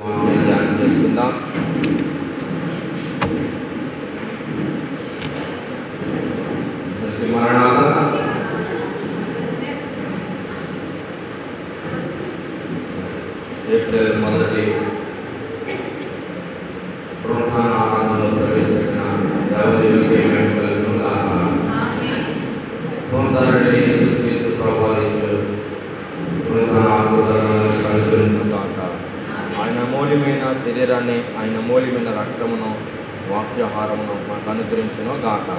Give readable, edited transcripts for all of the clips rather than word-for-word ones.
ధ్యానం చేసుకుందాం. మరణాత ఏప్రిల్ మొదటి పునరుత్థాన ఆరాధనలో ప్రవేశించిన దేవదేవునికి మహిమ కలుగును గాక. పునరుద్ధరణి యేసుక్రీస్తు ప్రభువారి పునరుత్థాన ఆశీర్వాదాలను కలుగును గాక. ఆయన అమూల్యమైన శరీరాన్ని, ఆయన అమూల్యమైన రక్తమును, వాక్యాహారమును మనకు అనుగ్రహించును గాక.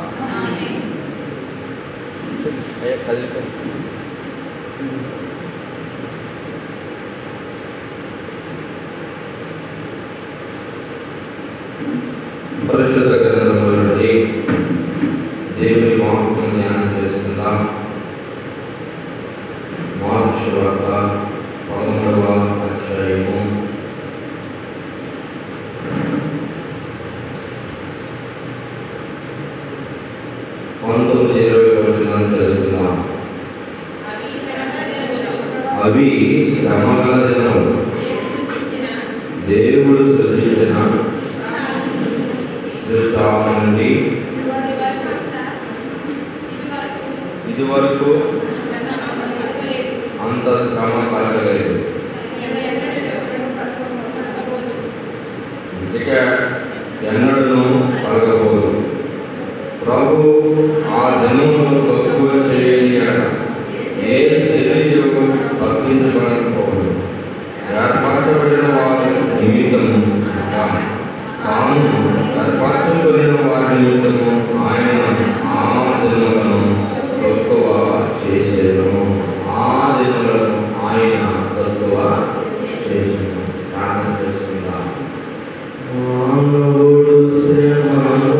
పరిశుద్ధ గ్రంథముల నుండి దేవుని వాక్యం ధ్యానం చేస్తుందా. మార్కు సువార్త 13వ అధ్యాయము 19-20 వచనాలు చదువుతున్నాం. అవి శ్రమల దినములు, దేవుడు సృష్టించిన సృష్టాల నుండి ఇదివరకు అంత శ్రమ కలగలేదు, ఇక ఎన్నడూ కలగబోదు. ప్రభు ఆ దినమును తక్కువ చేయని ఏ శరీరం భక్తించబడకపోదు. ఏర్పరచబడిన వారి నిమిత్తము తాను ఏర్పరచబడిన వారి నిమిత్తము ఆయన ఆ దినములను తక్కువ చేసేను. ఆ దినములను ఆయన తక్కువ చేసేను. ప్రార్థన చేస్తున్నాం. మానవుడు శ్రమను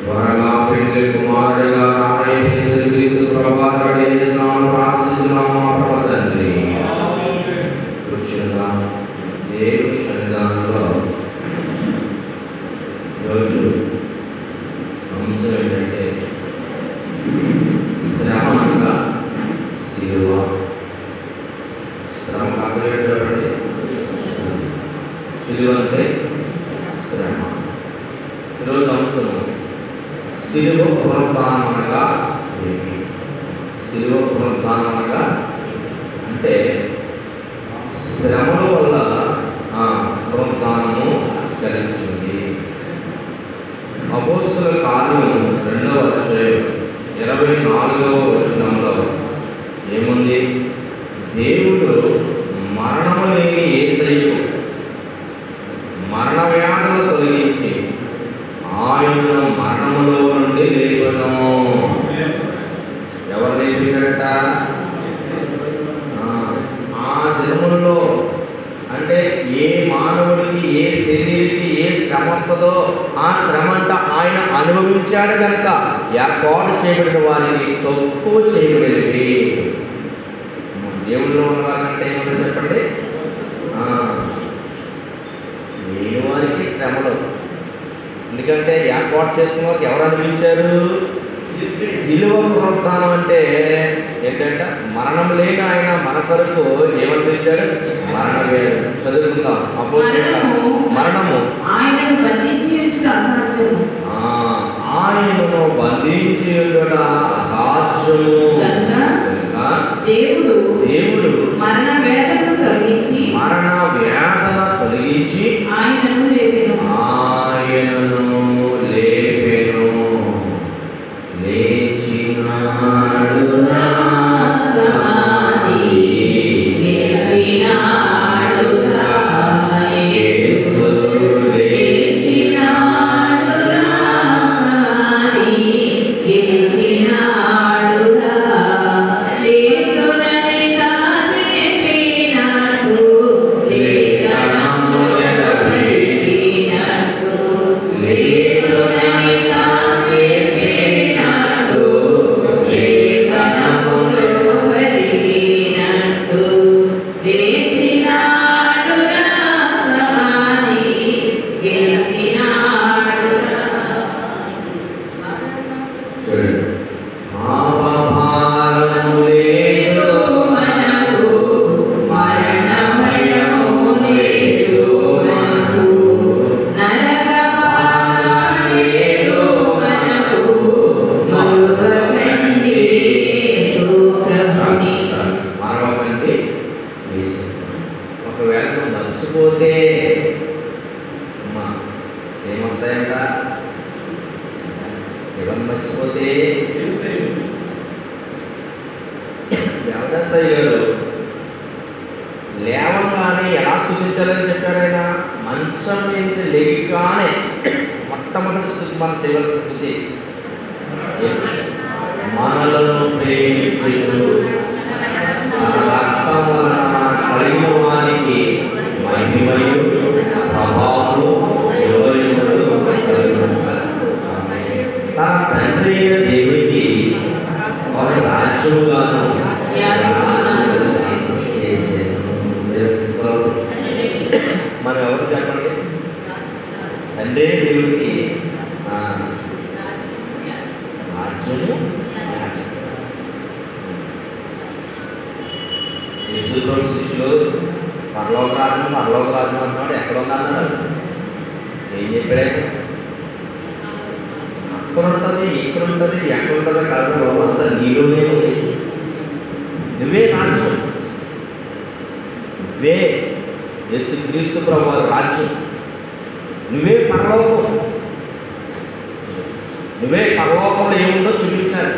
త్వరగా పెళ్లి కుమారుడిగా యేసుక్రీస్తు ప్రభువారి నామమున ప్రార్థించున్నాము మా పరమ తండ్రి. కృష్ణుడా దేవుని సన్నిధానంలో ఈరోజు అంశం ఏంటంటే శ్రమ అనగా శిలువ. శ్రమ అర్థం ఏంటంటే శిలువ అంటే శ్రమ. ఈరోజు అంశము శిలువ పునరుద్ధానం అనగా ఏమి? శిలువ పునరుద్ధానం అనగా అంటే శ్రమల వల్ల పునరుద్ధానము కలిగించింది. అపోస్తలుల కార్యం 2వ అధ్యాయం 24వ వచనంలో ఏముంది? దేవుడు మరణము లేని యేసయ్యకు మరణ వ్యాధులు తొలగించి ఆయనను మరణములో నుండి లేపను. ఎవరు లేపించారట? ఆ దినములలో అంటే ఏ మానవుడికి ఏ శరీరానికి ఏ శ్రమ వస్తుందో ఆ శ్రమ అంట ఆయన అనుభవించాడు కనుక ఏర్పాటు చేయబడిన వారికి తక్కువ చేయబడేది. దేవుల్లో ఉన్న వారంటే ఏమంటే చెప్పండి, లేని వారికి శ్రమలు. ఎందుకంటే ఏర్పాటు చేసుకున్న వారికి ఎవరు అనుభవించారు? శిలువ పునరుద్ధానం అంటే ఏంటంటే మరణం లేని ఆయన మన కొరకు ఏమనిపించాడు? మరణ వేదన. చదువుకుందాం. మరణము ఆయనను బంధించి అసాధ్యము దేవుడు మరణ వేదన తొలగించి ఆయనను లేపెను. లేవగానే ఎలా స్థుతించాలని చెప్పారు ఆయన? మంచం నుంచి లేగానే మొట్టమొదటి స్థుతి మనం చేయవలసిన స్థుతి మనలను ప్రేమించు కలిగిన వారికి మహిమయు ప్రభావము తన తండ్రి దేవుడికి వారి రాజ్యముగాను మనం ఎవరు చెప్పండి? తండ్రి దేవుడికి రాజ్యము. యేసుప్రభు శిష్యులు పరలోక రాజ్యం అంటున్నాడు. ఎక్కడ ఉందన్నారు? ఏం చెప్పాడు? అక్కడ ఉంటుంది, ఇక్కడ ఉంటుంది, ఎక్కడ ఉంటుందో కాదు, అంతా నీలోనే ఉంది. నువ్వే రాజ్యం, నువ్వే యేసుక్రీస్తు ప్రభువు రాజ్యం, నువ్వే పరలోకం. నువ్వే పరలోకంలో ఏముందో చూపించాలి.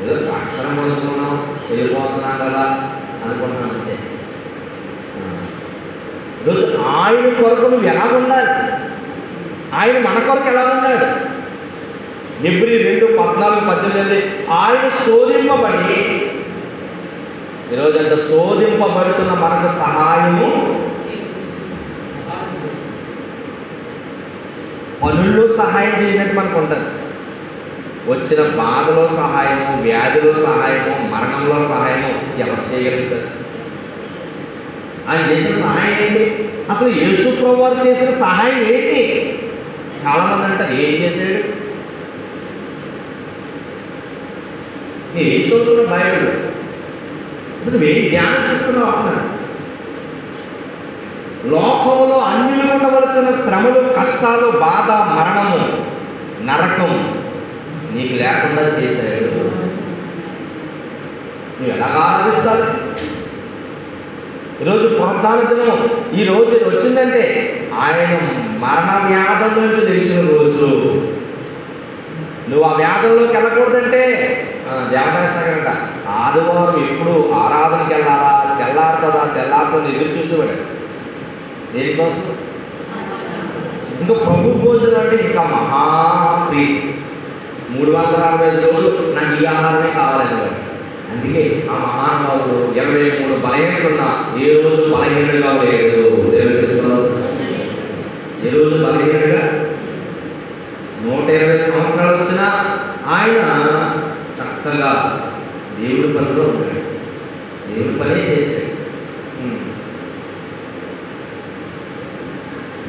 ఏదో అక్షరం పొందుకున్నాం, వెళ్ళిపోతున్నాం కదా అనుకున్నాను అంతే. ఈరోజు ఆయన కొరకు నువ్వు ఎలా ఉండాలి? ఆయన మన కొరకు ఎలా ఉన్నాడు? ఎబ్రీ 2:14-18 ఆయన శోధింపబడి, ఈరోజు అంత శోధింపబడుతున్న మనకు సహాయము పనుల్లో సహాయం చేయనట్టు మనకు ఉంటుంది. వచ్చిన బాధలో సహాయము, వ్యాధిలో సహాయము, మరణంలో సహాయము ఎవరు చేయగలుగుతారు? ఆయన చేసిన సహాయం ఏంటి? అసలు యేసు ప్రభువు వారు చేసిన సహాయం ఏంటి? చాలామంది అంటారు ఏం చేశాడు? నేను ఏం చదువుతున్నా బైబిల్? అసలు ఏం ధ్యానం చేస్తున్నావు? అసలు లోకంలో అన్యులు ఉండవలసిన శ్రమలు, కష్టాలు, బాధ, మరణము, నరకం నీకు లేకుండా చేశాడు. నువ్వు ఎలాగా ఆలోచిస్తావు? ఈరోజు పునరుద్ధాన దినం, ఈరోజు వచ్చిందంటే ఆయన మరణ వ్యాధం నుంచి తెలిసిన రోజు. నువ్వు ఆ వ్యాధంలోకి వెళ్ళకూడదంటే దేవదాసంట ఆదివారం ఎప్పుడు ఆరాధనకి వెళ్ళాలా, తెల్లారుతుందా ఎదురు చూసేవాడు. దేనికోసం? ఇంకా ప్రభు భోజనం అంటే ఇంకా మహాప్రీతి. 365 రోజులు నాకు ఈ ఆహారమే కావాలనేవాడు. అందుకే ఆ మహానుభావుడు 23 బలహీనలున్నా ఏ రోజు బలహీనుడుగా లేడు. ఏ రోజు బలహీనుడుగా 120 సంవత్సరాలు వచ్చినా ఆయన చక్కగా దేవుడి పనిలో ఉన్నాడు. దేవుడి పనే చేశాడు.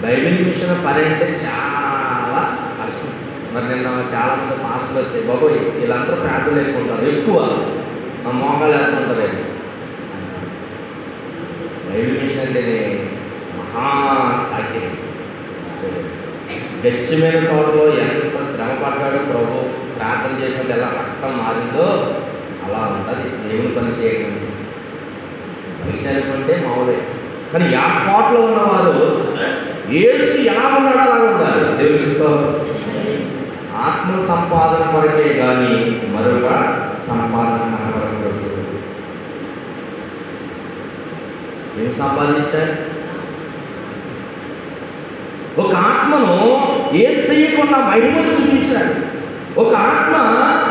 బైబిల్ మిషన్ పని అంటే చాలా కష్టం. మరి నిన్న చాలామంది పాస్టర్లు వచ్చాయి, బాబోయ్ వీళ్ళందరూ ప్రార్థనలు ఎక్కుంటారు, ఎక్కువ మోకాలు వేసుకుంటారు. బైబిల్ మిషన్ అంటేనే మహాసాఖ్యం. గచ్చిమైన తోటలో ఎంత శ్రమ పడ్డాడో ప్రభు, ప్రార్థన చేసినట్టు ఎలా రక్తం మారిందో అలా ఉంటుంది దేవుని పని చేయడం. బయట అనుకుంటే మామూలే, కానీ ఏర్పాట్లో ఉన్నవారు యేసు ఎలా ఉన్నాడో అలా ఉంటారు. దేవునికి స్తోత్రం. ఆత్మ సంపాదన కొరకే కానీ మరొక సంపాదన కనబడకూడదు. ఏం సంపాదించారు? ఒక ఆత్మను యేసయ్యకున్న మహిమను చూపించాడు. ఒక ఆత్మ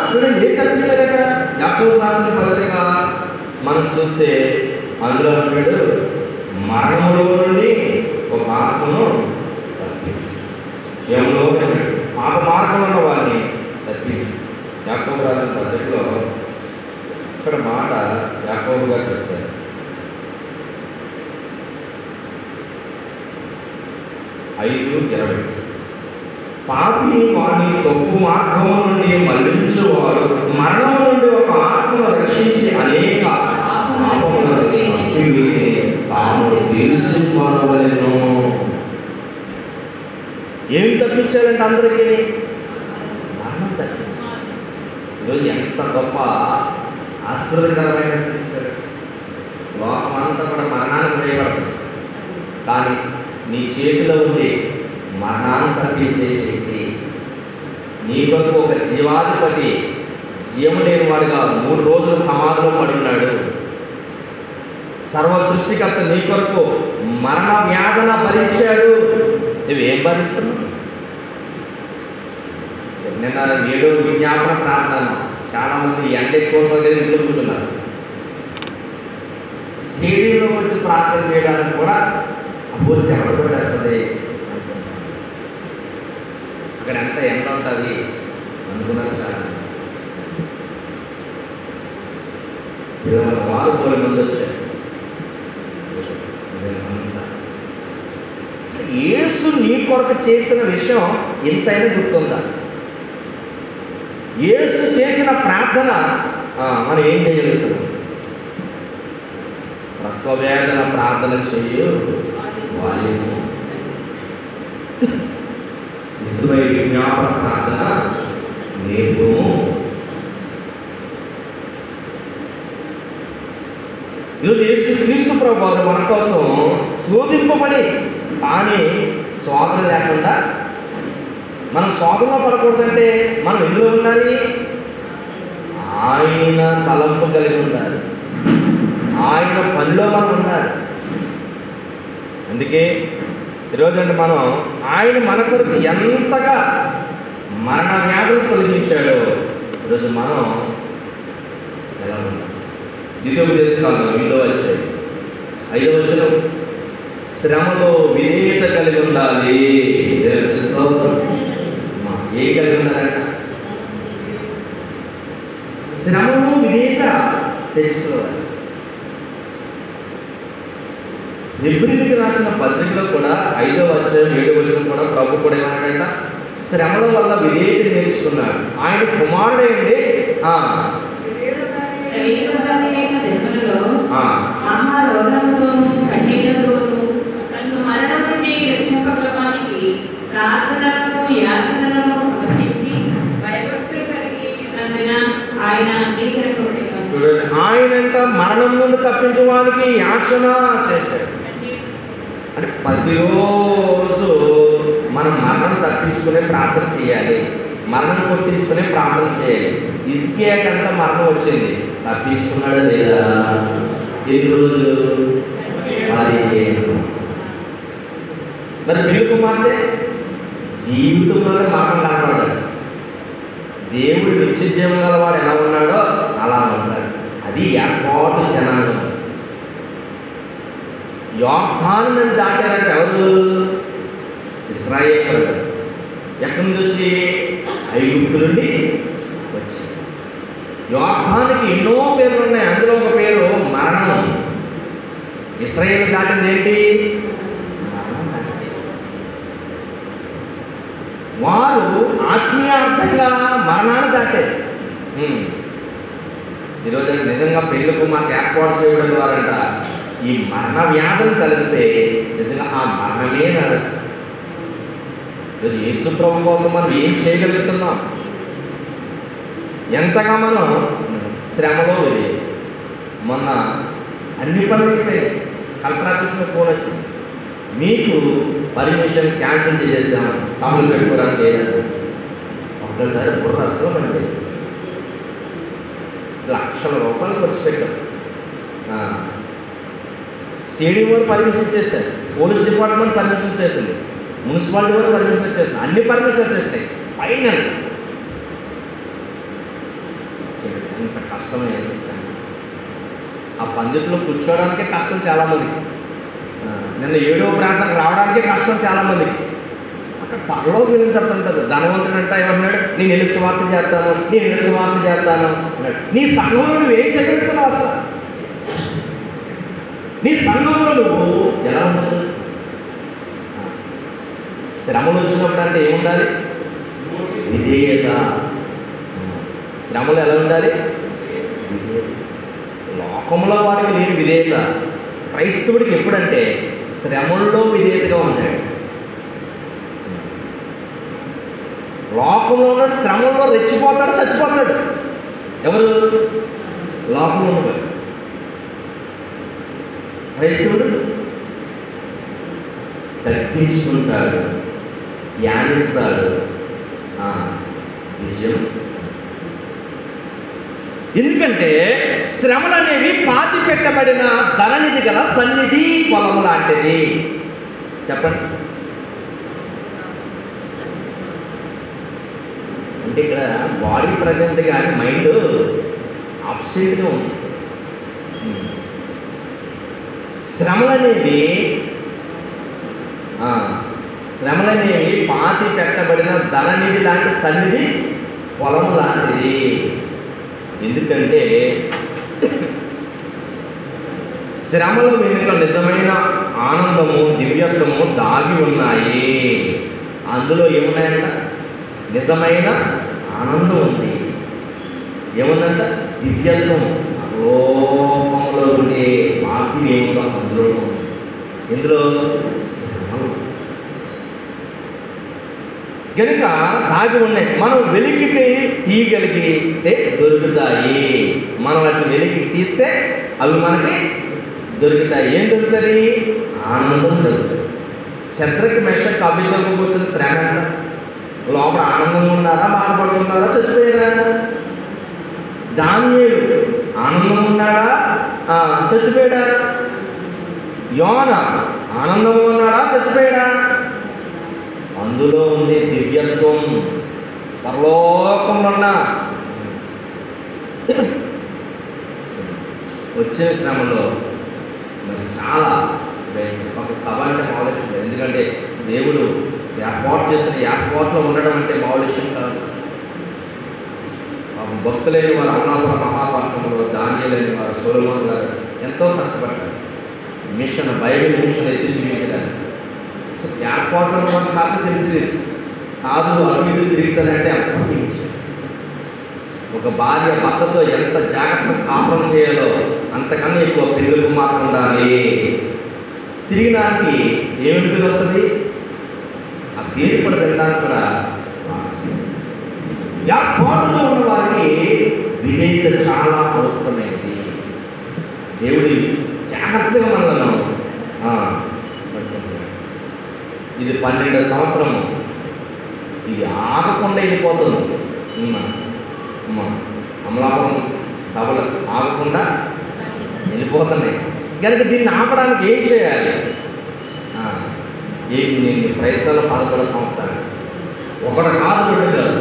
చూడండి ఏం కనిపించాడట? యాకోబు రాసిన పత్రిక మనం చూస్తే అందులో ఉన్నాడు, మరణంలో నుండి ఒక ఆత్మను తప్పించాడు, పాప మార్గంలో ఉన్న వారిని తప్పించాడు. యాకోబు రాసిన పత్రికలో ఇక్కడ మాట యాకోబు గారు చెప్తారు, 5:20 పాపిని వారిని తప్పు మార్గము నుండి మళ్లించువాడు మరణము నుండి ఒక ఆత్మను రక్షించి అనేక పాపములను తాను తెలుసుకోవలెను. ఏం తప్పించాలంటే అందరికీ మరణం తప్పించాడు. ఈరోజు ఎంత గొప్ప ఆశ్చర్యకరమైన స్థితి. లోకమంతా కూడా మరణానికి భయపడుతుంది, కానీ నీ చేతిలో ఉంది మరణాన్ని తప్పించే శక్తి. నీ కొరకు ఒక జీవాధిపతి జీవం లేని వాడుగా 3 రోజులు సమాధిలో పడున్నాడు. సర్వ సృష్టికర్త నీ కొరకు మరణ వ్యాధన భరించాడు. నువ్వేం భరిస్తున్నావు? నిన్న 7వ విజ్ఞాపన ప్రార్థన చాలామంది ఎండ ఎక్కువ ఇంట్లో కూర్చున్నారు. స్టేడియంలో వచ్చి ప్రార్థన చేయడానికి కూడా అబ్బో శ్రమ పెట్టేస్తుంది, అక్కడ ఎంత ఎండ ఉంటుంది అనుకున్నాను. చాలా పిల్లలు వారు 3 మంది వచ్చారు. యేసు నీ కొరకు చేసిన విషయం ఎంతైనా గుర్తుందా? యేసు చేసిన ప్రార్థన మనం ఏం చేయగలుగుతున్నాం? ప్రసవవేదన ప్రార్థన చేయు వాయుము, విశ్వై విజ్ఞాపన ప్రార్థన నేర్పు. ఈరోజు యేసు క్రీస్తు ప్రభువు మన కోసం శోధింపబడి కానీ శోధన లేకుండా, మనం శోధనలో పడకూడదంటే మనం ఎందులో ఉండాలి? ఆయన తలంపు కలిగి ఉండాలి, ఆయన పనిలో మనం ఉండాలి. అందుకే ఈరోజు అంటే మనం ఆయన మన కొరకు ఎంతగా మరణ వ్యాధులు తొలగించాడో ఈరోజు మనం ఎలా ఉన్నాం? ద్వితీయోపదేశకాండం 8వ అధ్యాయం 5వ వచనం, శ్రమలో విధేయత కలిగి ఉండాలి. ఏం కలిగి ఉన్నారంట? శ్రమను విధేయత తెచ్చుకోవాలి. హెబ్రీయులకు రాసిన పత్రికలో కూడా 5వ అధ్యాయం 7వ వచనం కూడా ప్రభు కూడా ఏమన్నాడంట? శ్రమల వల్ల విధేయత నేర్చుకున్నాడు. ఆయన కుమారుడైంది ఆయనంట మరణం నుండి తప్పించడానికి యాచన చేశాడు. అంటే ప్రతిరోజు మనం మరణం తప్పించుకునే ప్రార్థన చేయాలి, మరణం కొట్టించుకునే ప్రార్థన చేయాలి. హిజ్కియాకంట మరణం వచ్చింది, తప్పించుకున్నాడా లేదా? ఎన్ని రోజులు? 15 సంవత్సరాలు. మరి పెళ్లి కుమార్తె జీవితంలోనే మరణం కనపడ్డాడు. దేవుడు నిత్య జీవం గలవాడు ఎలా ఉన్నాడో అలా ఉన్నాడు. అది ఏర్పాటు జనాంగం. యోర్దాను నది దాటారంటే ఎవరు? ఇశ్రాయేలు ప్రజలు. ఎక్కడి నుంచి వచ్చి? ఐగుప్తు నుండి వచ్చి. యోర్దానికి ఎన్నో పేర్లు ఉన్నాయి, అందులో ఒక పేరు మరణం. ఇశ్రాయేలు దాటింది ఏంటి? మరణం దాటి. వారు ఆత్మీయార్థంగా మరణాన్ని దాటారు. ఈరోజు నిజంగా పెళ్లి కుమార్తె ఏర్పాటు చేయడం ద్వారంట ఈ మరణ వ్యాధులు కలిస్తే నిజంగా ఆ మరణమే రాదు. ఈరోజు యేసు ప్రభు కోసం మనం ఏం చేయగలుగుతున్నాం? ఎంతగా మనం శ్రమలో వెళ్ళి మొన్న అన్ని పనులు అయిపోయాయి. కలెక్టర్ ఆఫీస్లో ఫోన్ వచ్చింది, మీకు పర్మిషన్ క్యాన్సిల్ చేసేసాము, సభలు పెట్టుకోవడానికి లేదండి. ఒక్కసారి బుర్ర అసలు అండి, లక్షల రూపాయలు ఖర్చు పెట్టాం. స్టేడియం వారు పర్మిషన్ ఇచ్చేస్తారు, పోలీస్ డిపార్ట్మెంట్ పర్మిషన్ ఇచ్చేసింది, మున్సిపాలిటీ వారు పర్మిషన్ ఇచ్చేస్తుంది, అన్ని పర్మిషన్ వచ్చేస్తాయి. ఫైనల్ ఎంత కష్టమే. ఆ పందిట్లో కూర్చోవడానికే కష్టం చాలామంది. నిన్న 7వ ప్రాంతానికి రావడానికే కష్టం చాలామందికి. అక్కడ పరలోకి వెళ్ళిన తర్వాత ఉంటుంది. ధనవంతుడు అంటే ఏమన్నాడు? నేను ఎన్ని సువార్త చేస్తాను, నేను ఎన్ని సువార్త చేస్తాను అన్నాడు. నీ సంఘంలో నువ్వు ఏం చేయగలుగుతున్నావు అసలు? నీ సంఘంలో నువ్వు ఎలా ఉంటుంది? శ్రమలు వచ్చినప్పుడు అంటే ఏముండాలి? విధేయత. శ్రమలు ఎలా ఉండాలి? విధేయత. లోకంలో వాడికి లేని విధేయత క్రైస్తవుడికి ఎప్పుడంటే శ్రమల్లో విధేయతగా ఉన్నాడు. లోకంలో ఉన్న శ్రమంలో రెచ్చిపోతాడు, చచ్చిపోతాడు. ఎవరు? లోకంలో ఉన్నవాడు. క్రైస్తవుడు తగ్గించుకుంటాడు, ధ్యానిస్తాడు. నిజం. ఎందుకంటే శ్రమలు అనేవి పాతి పెట్టబడిన ధననిధి గల సన్నిధి పొలము లాంటిది. చెప్పండి. అంటే ఇక్కడ బాడీ ప్రజెంట్ కానీ మైండ్ అప్సెట్గా ఉంది. శ్రమలు అనేవి పాతి పెట్టబడిన ధననిధి లాంటి సన్నిధి పొలము లాంటిది. ఎందుకంటే శ్రమల వెనుక నిజమైన ఆనందము, దివ్యత్వము దాగి ఉన్నాయి. అందులో ఏమున్నాయంట? నిజమైన ఆనందం ఉంది. ఏముందంట? దివ్యత్వం. లోకంలో ఉండే మార్పులు ఏముందో అందులో ఉంది. ఇందులో శ్రమలు కనుక దాగి ఉన్నాయి. మనం వెలికితే తీయగలిగితే దొరుకుతాయి. మనం వాటిని వెలికి తీస్తే అవి మనకి దొరుకుతాయి. ఏం దొరుకుతుంది? ఆనందం దొరుకుతుంది. శత్రుకి మెషక్ అభిజ్ఞకు వచ్చిన శ్రమ ఎంత? లోపల ఆనందంగా ఉన్నారా, బాధపడుతున్నారా, చచ్చిపోయారా? దానియేలు ఆనందంగా ఉన్నాడా, చచ్చిపోయాడా? యోనా ఆనందంగా ఉన్నాడా, చచ్చిపోయాడా? అందులో ఉంది దివ్యత్వం. పరలోకంలో ఉన్న వచ్చే శ్రమలో చాలా ఒక సభ అంటే ఆలోచిస్తుంది. ఎందుకంటే దేవుడు ఏర్పాటు చేసిన ఏర్పాట్లో ఉండడం అంటే మామూలు విషయం కాదు. భక్తులైన వారు అన్నాపుర మహాపట్నంలో దానియేలైన వారు సొలొమోను గారు ఎంతో కష్టపడ్డారు. మిషన్ బైబిల్ మిషన్ ఎత్తి చూపించడానికి. సో ఏర్పాట్లో మనకు కాదు తెలిసింది కాదు, అభివృద్ధి తిరుగుతుందంటే అప్పటికి ఒక భార్య భర్తతో ఎంత జాగ్రత్తగా కాపురం చేయాలో అంతకన్నా ఎక్కువ పెళ్లి కుమార్తె ఉండాలి. తిరిగినానికి ఏమిటి పేరు వస్తుంది? ఆ పేరు కూడా వెళ్ళడానికి కూడా ఏర్పాటులో ఉన్న వారికి విధేయత చాలా అవసరమైనది. దేవుడి జాగ్రత్తగా మనలను ఇది 12వ సంవత్సరము, ఇది ఆగకుండా వెళ్ళిపోతుంది. అమలాపురం సభలు ఆగకుండా వెళ్ళిపోతున్నాయి కనుక దీన్ని ఆపడానికి ఏం చేయాలి? నేను ప్రయత్నాలు 11వ సంవత్సరాలు ఒకటి కాదు రెండు కాదు.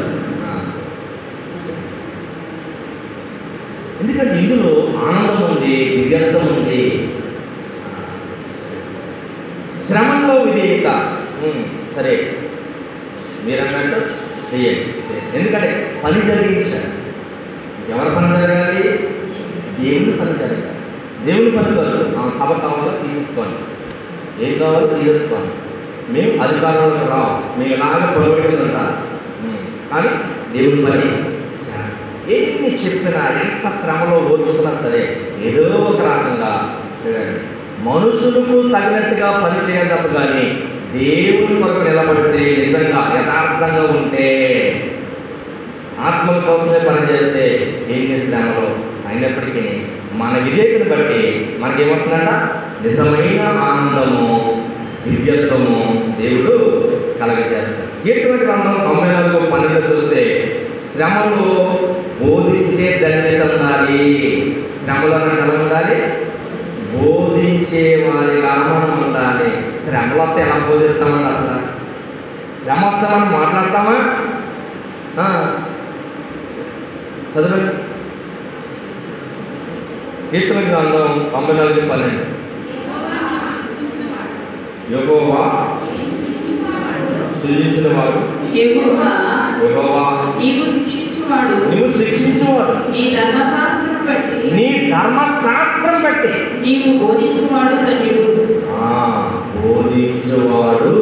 ఎందుకంటే ఇందులో ఆనందం ఉంది, దివ్యత్వం ఉంది. శ్రమంలో విధేయత సరే మీరన్నట్టు చెయ్యండి. ఎందుకంటే పని జరిగించాలి. ఎవరి పని జరగాలి? దేవుని పని జరగాలి. దేవుని పని కాదు సభ కావాలో తీసేసుకోండి, ఏం కావాలో తీసేసుకోండి. మేము అధికారంలోకి రావు, మేము ఇలాగా పొలబడి ఉంటారు. కానీ దేవుని పని ఎన్ని చెప్పినా ఎంత శ్రమలో ఓర్చుకున్నా సరే ఏదో ఒక రకంగా మనుషులకు తగినట్టుగా పని చేయాలి తప్ప కానీ దేవుని కొరకు నిలబడితే నిజంగా యథార్థంగా ఉంటే ఆత్మల కోసమే పనిచేస్తే ఎన్ని శ్రమలో అయినప్పటికీ మన విధేయతను బట్టి మనకేమొస్తుందంట? నిజమైన ఆనందము, దివ్యత్వము దేవుడు కలగజేస్తాడు. కీర్తన గ్రంథం 94:12 చూస్తే శ్రమలు బోధించే ధన్యత ఉండాలి. శ్రమలను ఎలా ఉండాలి? బోధించే వారిగా మనం ఉండాలి. శ్రమలు వస్తే ఎలా బోధిస్తామండి? అసలు శ్రమ వస్తే మనం మాట్లాడతామా? చదవండి కీర్తన గ్రంథం 94:12 యెహోవా సృజించిన వాడు, యెహోవా నీవు శిక్షించువాడు, నీ ధర్మశాస్త్రం బట్టి నీవు బోధించువాడు ధన్యుడు. బోధించువాడు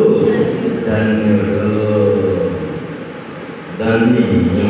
ధన్యుడు, ధన్యుడు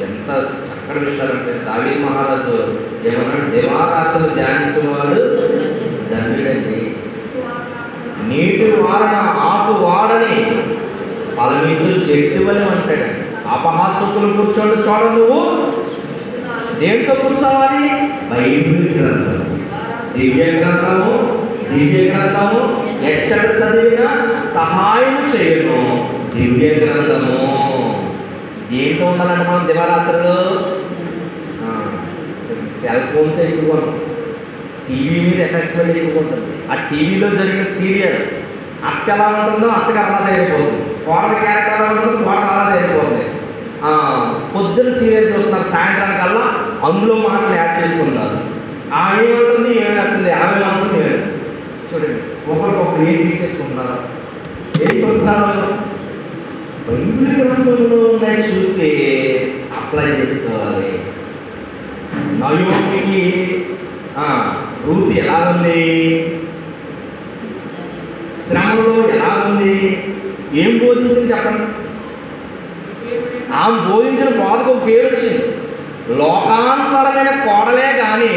ఎంత చక్కటి విషయాలంటే దావీదు మహారాజు ఏమన్నాడు? దేవారాత్రులు ధ్యానించేవాడు ధన్యుడండి. నీటి వారన ఆకు వాడని ఫలమిచ్చు చెట్టు అని అంటాడు. అపహాసకులు కూర్చోండి చూడ, నువ్వు దేంతో కూర్చోవాలి? బైబిల్ గ్రంథం, దివ్య గ్రంథము ఎక్కడ చదివినా సహాయం చేయను. దివ్య గ్రంథము ఏంటో ఉండాలంటే మనం దివారాత్రులు సెల్ ఫోన్తో ఎక్కువ ఉంటుంది, టీవీ మీద అటాచ్మెంట్ ఎక్కువ ఉంటుంది. ఆ టీవీలో జరిగిన సీరియల్ అక్క ఎలా ఉంటుందో అక్కడికి అలా తయారైపోతుంది, కోడల క్యారెక్టర్ ఎలా ఉంటుందో కోడలు అలా తయారైపోతుంది. పొద్దున్న సీరియల్ చూస్తున్నారు, సాయంత్రానికల్లా అందులో మాటలు యాడ్ చేసుకుంటారు. ఆమె ఏమంటుంది, ఏమంటుంది, ఆమె ఏమంటుంది, చూడండి ఒకరికొకరు ఏం తీసేసుకుంటున్నారు, ఏం చూస్తున్నారు? బైబిల్ గ్రంథంలో ఉన్నాయి చూసి అప్లై చేసుకోవాలి. నయోమికి రూత్ ఎలా ఉంది, శ్రమలో ఎలా ఉంది, ఏం బోధించింది చెప్పండి? ఆమె బోధించిన బాధకు ఒక పేరు వచ్చింది. లోకానుసారమైన కోడలే కానీ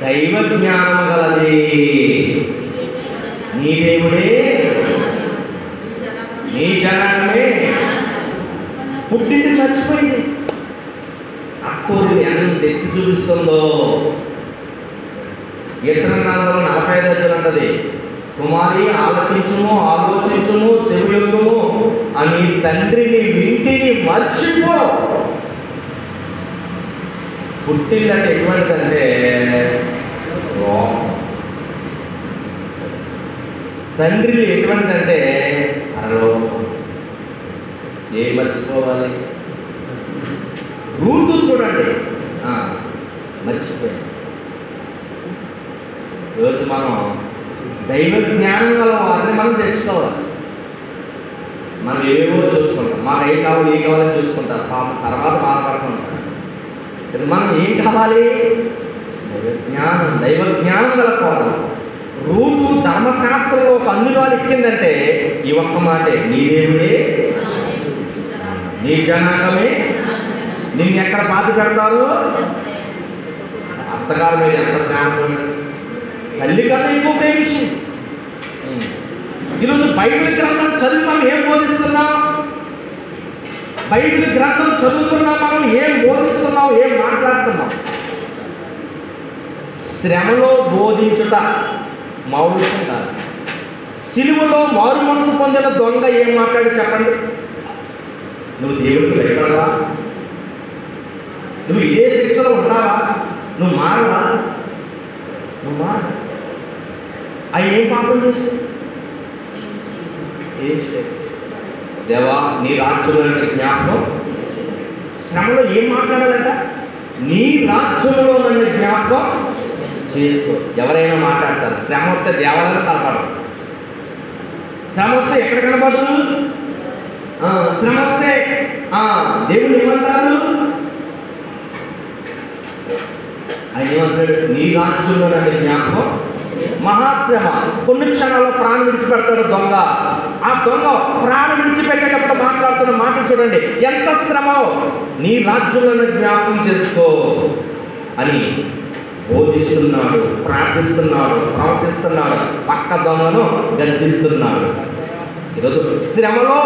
దైవ జ్ఞానం గలది. నీ దేవుడే, నీ జనాన్నే. పుట్టింటి చచ్చిపోయింది, అప్పుడు ఎంత ఎత్తి చూపిస్తుందో కీర్తన గ్రంథంలో 45 అధ్యాయం ఉంటుంది, కుమారి ఆలకించుము, ఆలోచించుము, శివయుగము అని తండ్రిని వింటిని మర్చిపో. పుట్టిల్లంటే ఎటువంటిదంటే తండ్రిని ఎటువంటిదంటే పరలోకం. ఏం మర్చిపోవాలి? రూతు చూడండి, మర్చిపోయాం. ఈరోజు మనం దైవ జ్ఞానం గల వారిని మనం తెచ్చుకోవాలి. మనం ఏవో చూసుకుంటాం, మాకు ఏం కావాలి ఏం కావాలని చూసుకుంటారు, తర్వాత బాధపడుతుంటాం. మనం ఏం కావాలి? దైవ జ్ఞానం గల వారు. రూతు ధర్మశాస్త్రంలో ఒక అన్యురాలు ఎక్కిందంటే ఈ ఒక్క మాటే, నీ దేవుడే నీ జనాంగమే, నిన్ను ఎక్కడ బాధ పెడతారు? అత్తగారు మీరు ఎంత జ్ఞానం, తల్లి కన్నా ఎక్కువ ప్రేమించు. ఈరోజు బైబిల్ గ్రంథం చదివి మనం ఏం బోధిస్తున్నాం? బైబిల్ గ్రంథం చదువుతున్నాం, మనం ఏం బోధిస్తున్నాం, ఏం మాట్లాడుతున్నాం? శ్రమలో బోధించుట మౌలికం కాదు. సిలువలో మారు మనసు పొందిన దొంగ ఏం మాట్లాడి చెప్పండి? నువ్వు దేవుడికి భయపడవా? నువ్వు ఏ శిక్షలో ఉంటావా? నువ్వు మారవా? నువ్వు మార. అవి ఏం పాపం చేస్తావు? ఏం చేయాలి? దేవా నీ రాజ్యంలో జ్ఞాపకం. శ్రమలో ఏం మాట్లాడాలంట? నీ రాజ్యంలో నన్ను జ్ఞాపకం చేసుకో. ఎవరైనా మాట్లాడతారు, శ్రమ వస్తే దేవాలయం కనపడరు. శ్రమ వస్తే ఎక్కడ కనపడరు? శ్రమ వస్తే దేవుడు ఏమంటారు? ఆయన ఏమంటాడు? నీ రాజ్యంలో నన్ను జ్ఞాపకం. మహాశ్రమ. కొన్ని క్షణాల్లో ప్రాణం విడిచిపెడతాడు దొంగ. ఆ దొంగ ప్రాణం విడిచిపెట్టేటప్పుడు మాట్లాడుతున్న మాటలు చూడండి, ఎంత శ్రమ. నీ రాజ్యంలో జ్ఞాపకం చేసుకో అని బోధిస్తున్నాడు, ప్రార్థిస్తున్నాడు, ప్రవచిస్తున్నాడు, పక్క దొంగను గద్దిస్తున్నాడు. ఈరోజు శ్రమలో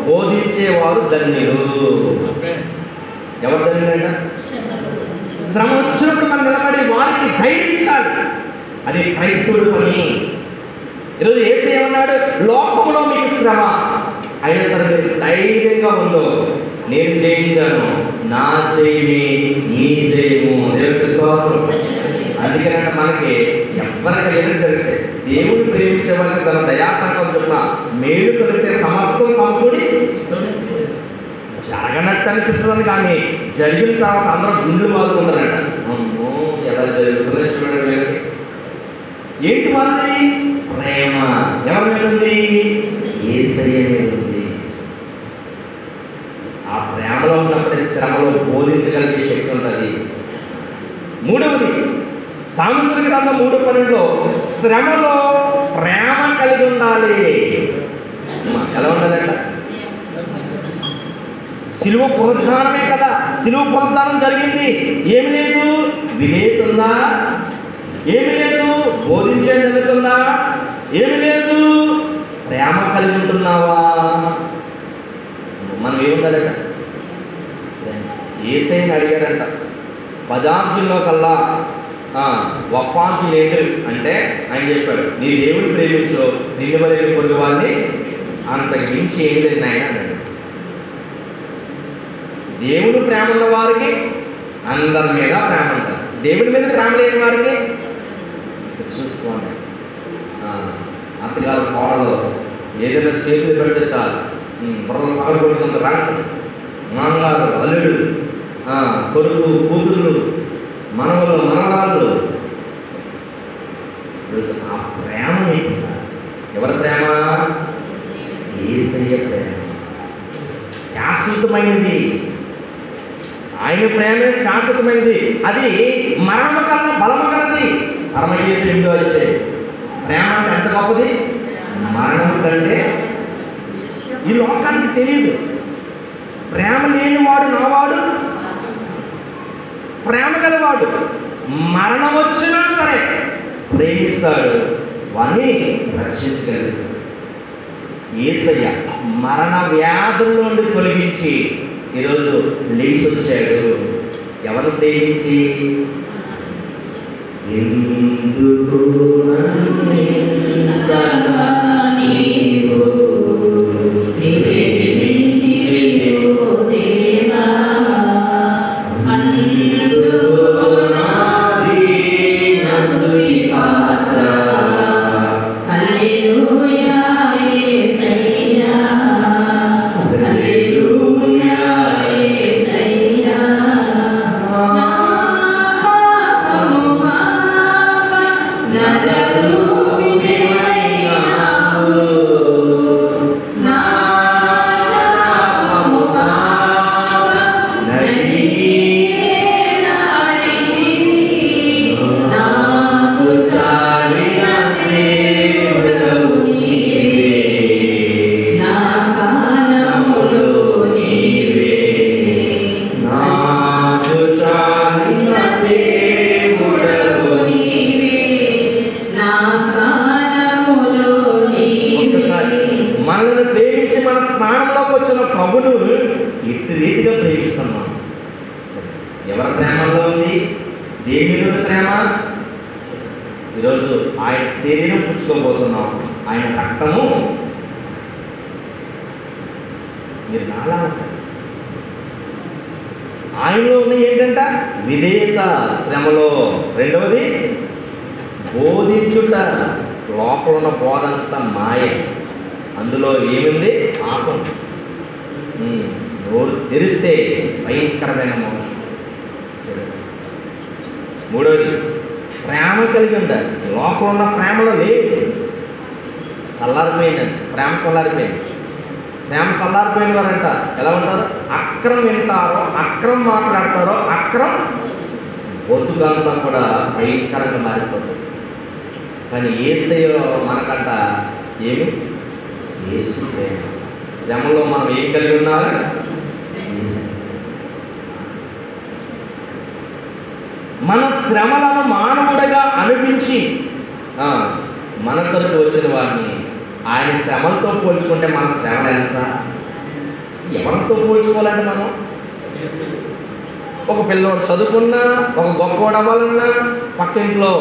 బోధించేవారు ధన్యులు. ఎవరు ధన్యులంట? శ్రమ వచ్చినప్పుడు మనం నిలబడి వారికి ధైర్యించాలి. అది క్రైస్తవుడు పని. ఈరోజు యేసయ్య ఏమన్నాడు? లోకంలో మీకు శ్రమ అయినా సరే మీరు ధైర్యంగా ఉందో, నేను జయించాను, నా జయమే నీ జయము. అందుకేనంటే మనకి ఎవరికి ఏమి జరిగితే దేవుడు ప్రేమించే వాళ్ళకి తన దయాసంకం చొప్పున మేలు కలిగితే సమస్తం సమకూడి జరగనట్టు అనిపిస్తుంది. కానీ జరిగిన తర్వాత అందరూ గుండెలు బాగుంటారంట. అమ్మో ఎలా జరుగుతుందని చూడండి. ఏంటి వాళ్ళది? ప్రేమ. ఎవరి మీద ఉంది? యేసయ్య మీద ఉంది. ఆ ప్రేమలో ఉన్నప్పుడే శ్రమలో బోధించగలిగే శక్తి ఉంటుంది. మూడవది, సామెతల గ్రంథం 3:12 శ్రమలో ప్రేమ కలిగి ఉండాలి. ఎలా ఉండాలంట? సిలువ పునరుద్ధానమే కదా. సిలువ పునరుద్ధానం జరిగింది. ఏమి లేదు? విధేయత ఉందా? ఏమి లేదు? బోధించే జరుగుతుందా? ఏమి లేదు? ప్రేమ కలిగి ఉంటున్నావా? మనం ఏముండాలంట? యేసయ్యని అడిగారంట, పదార్థంలో కల్లా ఒప్పాంతి లేదు అంటే ఆయన చెప్పాడు, నీ దేవుడు ప్రేమించు, నిన్ను వరకు పొరుగు వాళ్ళని అంతకు మించి ఏమి లేదు నాయన అన్నాడు. దేవుడు ప్రేమ ఉన్న వారికి అందరి మీద ప్రేమ ఉంటుంది. దేవుడి మీద ప్రేమ లేని వారికి చూసుకోండి. అత్తగారు కోడలు ఏదైనా చేతులు పెడితే చాలు బుర్రలు పగలగొడుతుంది రాండి. నాన్నగారు, అల్లుడు, కొడుకు, కూతుళ్ళు, మనవలు, మనవాళ్ళు, ఆ ప్రేమ ఎవరి ప్రేమ? యేసయ్య ప్రేమ. శాశ్వతమైనది. ఆయన ప్రేమే శాశ్వతమైనది. అది మరణము కన్నా బలము కలది. 68 వచ్చే ప్రేమ అంటే ఎంత గొప్పది! మరణం కంటే ఈ లోకానికి తెలియదు. ప్రేమ లేనివాడు నావాడు, ప్రేమ గలవాడు మరణం వచ్చినా సరే ప్రేమిస్తాడు, వాణ్ణి రక్షించగలడు. యేసయ్య మరణ వ్యాధుల నుండి తొలగించి ఈరోజు లేచి వచ్చాడు. ఎవరు ప్రేమించి? ఎందుకు నన్నింతగా నీవు ప్రేమించితివో దేవా, అందుకు నా దీన స్తుతి పాత్ర. హల్లెలూయా యేసయ్యా, హల్లెలూయా యేసయ్యా. మనల్ని ప్రేమించి మన స్నానంలోకి వచ్చిన ప్రభును ఇటు రీతిగా ప్రేమిస్తున్నాం. ఎవరి ప్రేమలో ఉంది? దేవుని మీద ప్రేమ. ఈరోజు ఆయన శరీరం పుచ్చుకోబోతున్నాం, ఆయన రక్తము మీరు నాలా ఉంటారు. ఆయనలో ఉన్న ఏంటంట? విధేయత శ్రమలో. రెండవది బోధించుట. లోపల ఉన్న బోధ అంతా మాయ, అందులో ఏముంది? పాపం. నోరు తెరిస్తే భయంకరమైన మోసం. మూడవది ప్రేమ కలిగి ఉండాలి. లోపల ఉన్న ప్రేమలో లేదు, చల్లారిపోయిందండి ప్రేమ. చల్లారిపోయింది. ప్రేమ చల్లారిపోయిన వారంట ఎలా ఉంటారు? అక్రమం వింటారో, అక్రమం మాట్లాడతారో, అక్రమం బతుకంతా కూడా భయంకరంగా మారిపోతుంది. కానీ యేసయ్యలో మనకంట ఏమి? యేసు ప్రేమ. శ్రమలో మనం ఏం కలిగి ఉన్నారు? మన శ్రమలను మానవుడిగా అనిపించి మన కొరకు వచ్చిన వారిని ఆయన శ్రమలతో పోల్చుకుంటే మన శ్రమ ఎంత? ఎవరితో పోల్చుకోవాలంటే మనం ఒక పిల్లవాడు చదువుకున్నా, ఒక గొప్పవాడు అవ్వాలన్నా పక్కింట్లో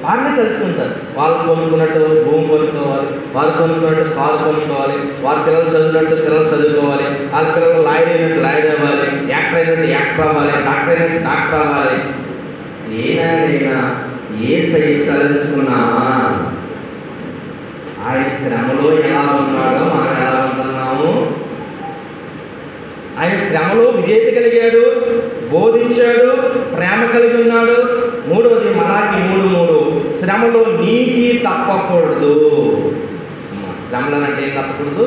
వారిని తెలుసుకుంటారు. వాళ్ళు కొనుక్కున్నట్టు భూమి కొనుక్కోవాలి, వాళ్ళు కొనుక్కున్నట్టు కారు కొనుక్కోవాలి, వాళ్ళ పిల్లలు చదివినట్టు పిల్లలు చదువుకోవాలి, వాళ్ళ పిల్లలు లాయర్ అయినట్టు లాయర్ అవ్వాలి, యాక్టర్ అయినట్టు యాక్టర్ అవ్వాలి, డాక్టర్ అయినట్టు డాక్టర్ అవ్వాలి. ఏనాడైనా ఏ సైతం తలుచుకున్నామా? ఆయన శ్రమలో ఎలా ఉన్నాడో మనం ఎలా ఉంటున్నాము? ఆయన శ్రమలో విధేయత కలిగాడు, బోధించాడు, ప్రేమ కలిగి ఉన్నాడు. మూడవది మలాకి 3:3 శ్రమలో నీతి తప్పకూడదు. శ్రమలో అంటే ఏం తప్పకూడదు?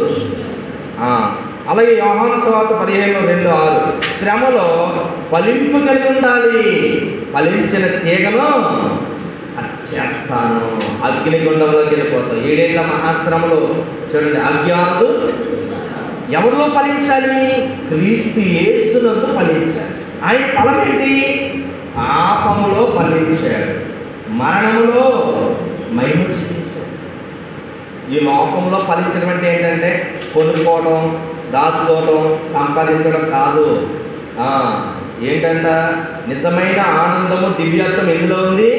అలాగే యోహాను సువార్త 15:2-6 శ్రమలో ఫలింపు కలిగి ఉండాలి. ఫలించిన తీగను చేస్తాను, అగ్నిగుండంలోకి వెళ్ళిపోతాం. 7 ఏళ్ల మహాశ్రమలో చూడండి, అజ్ఞానుడు ఎవరిలో ఫలించాలి? క్రీస్తు యేసునందు ఫలించాలి. ఆయన ఫలం ఏంటి? పాపములో ఫలించాడు, మరణములో మహిమ చెందించాడు. ఈ లోకంలో ఫలించడం అంటే ఏంటంటే కొనుక్కోవడం, దాచుకోవడం, సంపాదించడం కాదు. ఏంటంట? నిజమైన ఆనందము, దివ్యత్వం ఎందులో ఉంది?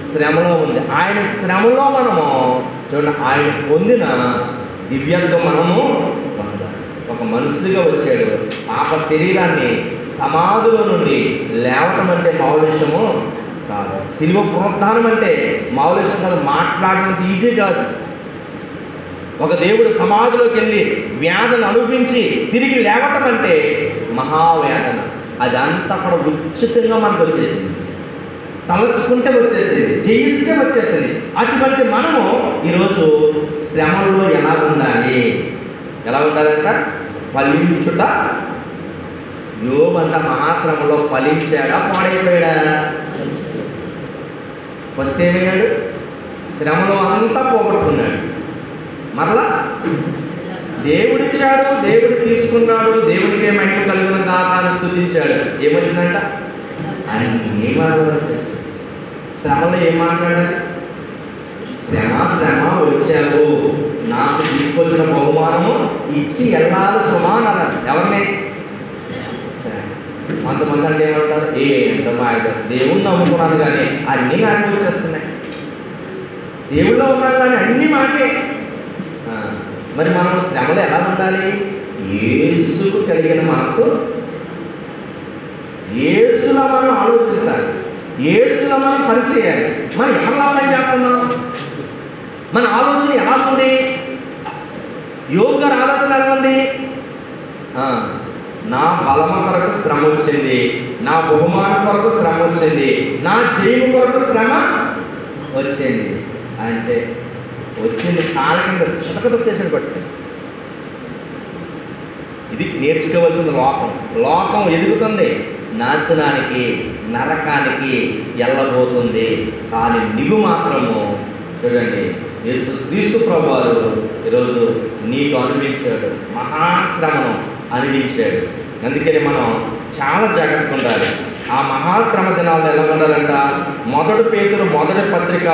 శ్రమలో ఉంది. ఆయన శ్రమలో మనము చూడండి, ఆయన పొందిన దివ్యత్వం మనము పొందాలి. ఒక మనుషుడిగా వచ్చాడు, పాప శరీరాన్ని సమాధిలో నుండి లేవటం అంటే మామూలు విషయము కాదు. శిలువ పునరుద్ధానం అంటే మామూలు విషయం కాదు, మాట్లాడడం ఈజీ కాదు. ఒక దేవుడు సమాధిలోకి వెళ్ళి వేదన అనుభవించి తిరిగి లేవటం అంటే మహావేదన. అదంతా కూడా ఉచితంగా మనకు వచ్చేసింది, తలచుకుంటే వచ్చేసింది, జయిస్తే వచ్చేసింది. అటువంటి మనము ఈరోజు శ్రమల్లో ఎలా ఉండాలి? ఎలా ఉండాలంట? ఫలించుట. యోబు అంట మహాశ్రమలో ఫలించాడా, పాడైపోయాడా? ఫస్ట్ ఏమయ్యాడు? శ్రమలో అంతా పోగొట్టుకున్నాడు. మరలా దేవుడిచ్చాడు, దేవుడు తీసుకున్నాడు, దేవుడికే మహిమ కలుగున కాక అని స్తుతించాడు. ఏమొచ్చిందంట? అన్నీ మార్పులు వచ్చేసి శ్రమలో ఏం మాట్లాడాలి? శ్రమ వచ్చావు, నాకు తీసుకొచ్చిన బహుమానము ఇచ్చి వెళ్ళాలి సుమాన్ అన్నాడు. ఎవరిని? కొంతమంది అంటే ఏమంటారు, ఎంత మాట దేవుణ్ణి నమ్ముకున్నాను కానీ అన్నీ నాకు వచ్చేస్తున్నాయి, దేవుళ్ళో ఉన్నాను కానీ అన్నీ మాకే. మరి మనం శ్రమలు ఎలా ఉండాలి? యేసుకు కలిగిన మనసు, యేసులో మనం ఆలోచించాలి, యేసులో మనం పనిచేయాలి. మనం ఎలా పని చేస్తున్నాం? మన ఆలోచన ఎలా ఉంది? యోగు గారి ఆలోచన ఎలా ఉంది? నా బలమ కొరకు శ్రమ వచ్చింది, నా బహుమానం కొరకు శ్రమ వచ్చింది, నా జైలు కొరకు శ్రమ వచ్చింది అంటే వచ్చింది కాళ్ళ కింద చితక తొక్కేసాడు పట్టి. ఇది నేర్చుకోవాల్సింది. లోకం ఎదుగుతుంది, నాశనానికి నరకానికి వెళ్ళబోతుంది. కానీ నీవు మాత్రము చూడండి, యేసు ప్రభువారు ఈరోజు నీకు అనుభవించాడు, మహాశ్రమను అనుభవించాడు. అందుకని మనం చాలా జాగ్రత్తగా ఉండాలి. ఆ మహాశ్రమ దినాల్లో ఎలా ఉండాలంట? 1 పేతురు 1వ పత్రిక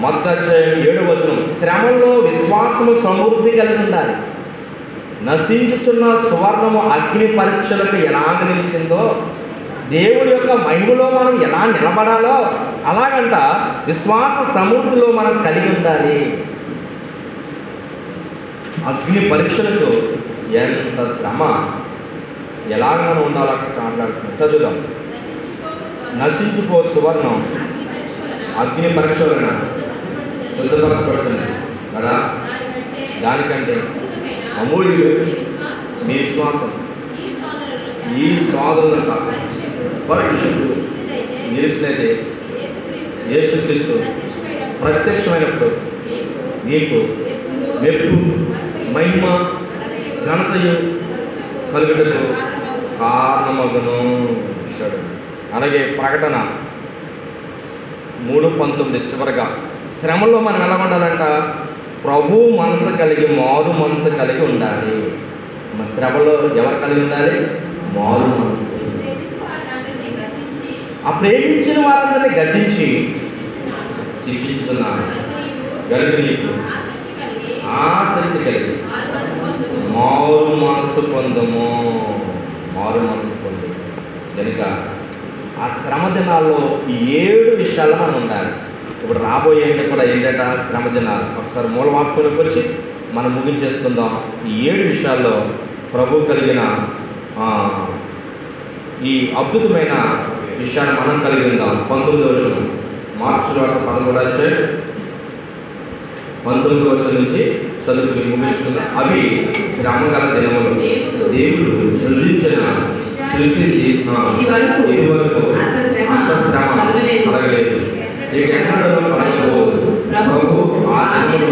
1వ అధ్యాయం 7వ వచనం, శ్రమలో విశ్వాసము సమృద్ధి కలిగి ఉండాలి. నశించుచున్న సువర్ణము అగ్ని పరీక్షలకు ఎలాగ నిలిచిందో, దేవుడి యొక్క మహిమలో మనం ఎలా నిలబడాలో అలాగంట విశ్వాస సమృద్ధిలో మనం కలిగి ఉండాలి. అగ్ని పరీక్షలకు ఎంత శ్రమ, ఎలాగ మనం ఉండాలో మాట్లాడుతున్నాం. చదువుదాం. నశించుకో సువర్ణం అగ్ని పరీక్ష వలన శుద్ధపరచబడుతుంది కదా, దానికంటే అమూల్యుడు మీ విశ్వాసం. ఈ సోదరుల పరీక్షకు నిలిచినదే యేసుక్రీస్తు ప్రత్యక్షమైనప్పుడు నీకు మెప్పు, మహిమ, ఘనతయు కలుగుటకు కారణమగును. అలాగే ప్రకటన 3:19 చివరగా, శ్రమలో మనం ఎలా ఉండాలంట? ప్రభు మనసు కలిగి, మారు మనసు కలిగి ఉండాలి. మన శ్రమలో ఎవరు కలిగి ఉండాలి? మారు మనసు. ఆ ప్రేమించిన వారందరినీ గద్దించి శిక్షించున్నాను గనుక నీకు ఆసక్తి కలిగి మారు మనసు పొందము. మారు మనసు పొందు కనుక ఆ శ్రమ దినాల్లో ఈ 7 విషయాలు మనం ఉండాలి. ఇప్పుడు రాబోయే కూడా ఏంటంట శ్రమ దినాలు. ఒకసారి మూలవాక్యంలోకి వచ్చి మనం ముగించేసుకుందాం. ఈ 7 విషయాల్లో ప్రభు కలిగిన ఈ అద్భుతమైన విషయాన్ని మనం కలిగి ఉందాం. 19వ వచనం, మార్చి 11వ అధ్యాయం 19వ వచనం నుంచి చదువుకుని ముగించుకుందాం. అవి శ్రమ గల దినములు, దేవుడు సృష్టించిన ఇదివరకు అంత శ్రమ కలగలేదు, ఇక ఎన్నడూ కలగబోదు. ప్రభు ఆత్మను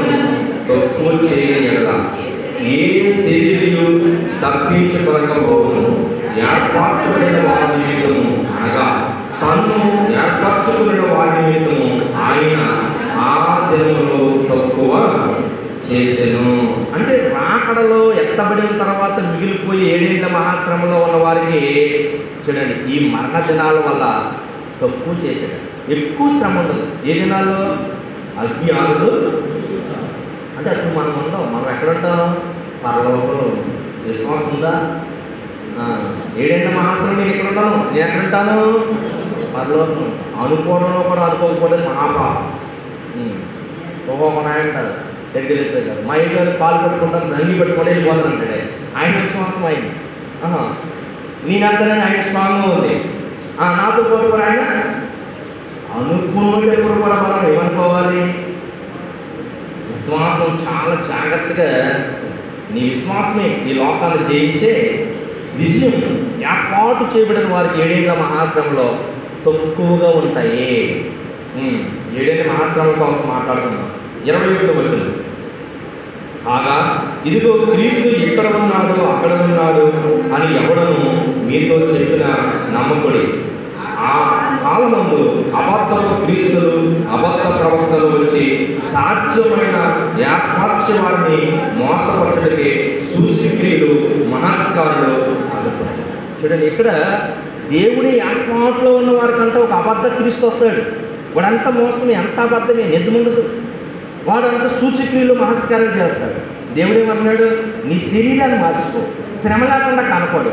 తక్కువ చేయని ఎడల ఏ శరీరము తప్పించుకొనకపోవును. ఏర్పరచుకున్న వారి నిమిత్తము, అనగా తన్ను ఏర్పరచుకున్న వారి నిమిత్తము ఆయన ఆ దినములో తక్కువ చేసెను. అంటే రాకడలో ఎత్తబడిన తర్వాత మిగిలిపోయి 7 మహాశ్రమంలో ఉన్న వారికి చూడండి, ఈ మరణ దినాల వల్ల తక్కువ చేశాడు. ఎక్కువ శ్రమ ఉండదు. ఏ దినాల్లో? అగ్ని ఆగదు. అంటే అసలు మనం ఉండవు. మనం ఎక్కడుంటాం? పరలోకంలో. విశ్వాసం ఉందా? 7 మహాశ్రమం నేను ఎక్కడ ఉంటాను? నేను ఎక్కడుంటాను? పరలోకం. అనుకోవడంలో కూడా అనుకోకపోలేదు మహాపాపం. ఒక్కొక్క అంటారు దగ్గర గారు మా ఇంట్లో పాలు పెట్టుకుంటాను, దంగి పెట్టుకుంటే వెళ్ళిపోతాను అంటాడు. ఆయన విశ్వాసం అయింది. నేనంతనే ఆయన స్ట్రాంగ్గా ఉంది. నాతో పాటు కూడా ఆయన అనుకునేటప్పుడు కూడా మనం ఏమనుకోవాలి? విశ్వాసం చాలా జాగ్రత్తగా, నీ విశ్వాసమే ఈ లోకాన్ని జయించే విజయం. ఏర్పాటు చేయబడిన వారికి 7 మహాశ్రమంలో తక్కువగా ఉంటాయి. 7 మహాశ్రమం కోసం మాట్లాడుతున్నాం. 21వ వచనం, కాగా ఇదిగో క్రీస్తు ఇక్కడ ఉన్నాడు అక్కడ ఉన్నాడు అని ఎవడను మీతో చెప్పిన నమ్మకుడి. ఆ కాలమందు అబద్ధపు క్రీస్తులు, అబద్ధ ప్రవక్తలు వచ్చి సాధ్యమైన ఏర్పరచే వారిని మోసపరచడానికి సూచక్రియలు, మనస్కారులు. చూడండి, ఇక్కడ దేవుని ఏర్పాటులో ఉన్న వారికంటే ఒక అబద్ధ క్రీస్తు వస్తాడు. వాడంతా మోసమే, అంత అబద్ధమే, నిజముండదు. వాడంతా సూచక్రియలు, మనస్కారాలు చేస్తాడు. దేవుడు ఏమన్నాడు? నీ శరీరాన్ని మార్చుకో, శ్రమ లేకుండా కనపడు.